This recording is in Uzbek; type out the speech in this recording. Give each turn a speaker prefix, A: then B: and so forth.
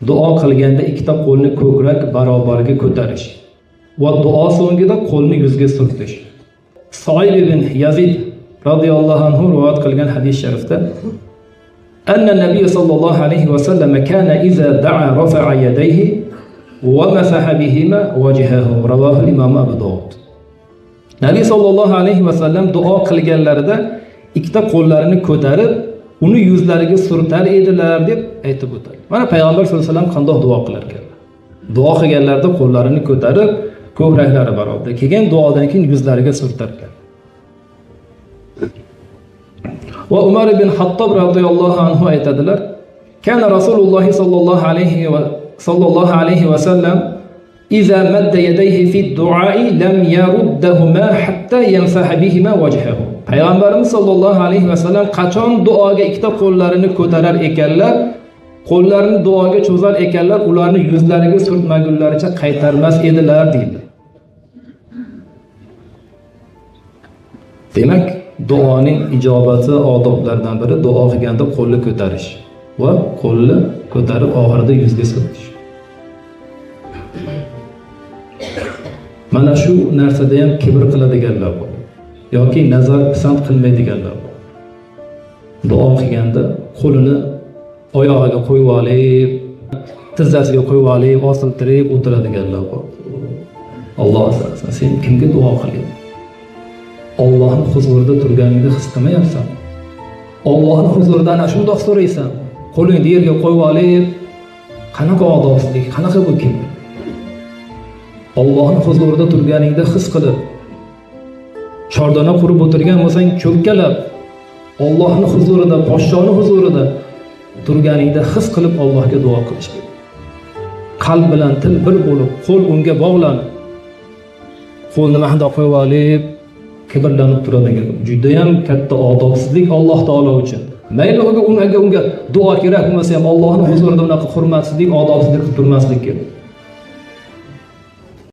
A: duo qilganda ikkita qo'lni ko'krak barobariga ko'tarish va duo so'ngida qo'lni yuzga surtish. Soib ibn Yazid radhiyallohu anhu rivoyat qilgan hadis sharifda anna nabiy sallallohu alayhi va sallam kana iza da'a rafa'a yadayhi va masaha bihima wajhahu rawahu imom Abu Dawud. Nabiy sallallohu alayhi va sallam duo qilganlarida ikkita qo'llarini ko'tarib uni yuzlariga surtar edilar deb aytib o'tadi. Mana payg'ambar sollallohu alayhi vasallam qanday duo qilar ekan? Duo qilganlarida qo'llarini ko'tarib, ko'kraklari barobar. Keyin duodan keyin yuzlariga surtar ekan. Va Umar ibn Hattob radhiyallohu anhu aytadilar: "Kana Rasululloh sallallohu alayhi va sallam iza madda yadayhi fi du'a'i lam yaruddahuma hatta yamsaha bihima wajhahu." Payg'ambarimiz sallallohu alayhi va sallam qachon duoga ikkita qo'llarini ko'tarar ekanlar, qo'llarini duoga cho'zar ekanlar, ularni yuzlariga surtmagunlaricha qaytarmas edilar deydi. Demak, duoning ijobati odoblaridan biri duo qilganda qo'lni ko'tarish va qo'lni ko'tarib oxirida yuzga surtish. Mana shu narsada ham kibr qiladiganlar bor yoki nazar pisand qilmaydiganlar bor. Duo qilganda qo'lini oyog'iga qo'yib olib, tizzasiga qo'yib olib, osiltirib o'tiradiganlar bor. Alloh asrasin, sen kimga duo qilyapsan? Allohning huzurida turganingni his qilmayapsan. Allohning huzurida ana shundoq so'raysan. Qo'lingni yerga qo'yib olib, qanaqa odobsizlik, qanaqa bu kibr? Allohning huzurida turganingni his qilib, chordona qurib o'tirgan bo'lsang, cho'kkalab, Allohning huzurida, podshohning huzurida turganingda his qilib Allohga duo qilish kerak. Qalb bilan til bir bo'lib, qo'l unga bog'lanib, qo'lni mahdo qo'yib olib, kibrlanib turadigan juda ham katta odobsizlik Alloh taolo uchun. Mayli unga duo kerak bo'lmasa ham Allohning huzurida unaqa hurmatsizlik, odobsizlik qilib turmaslik kerak.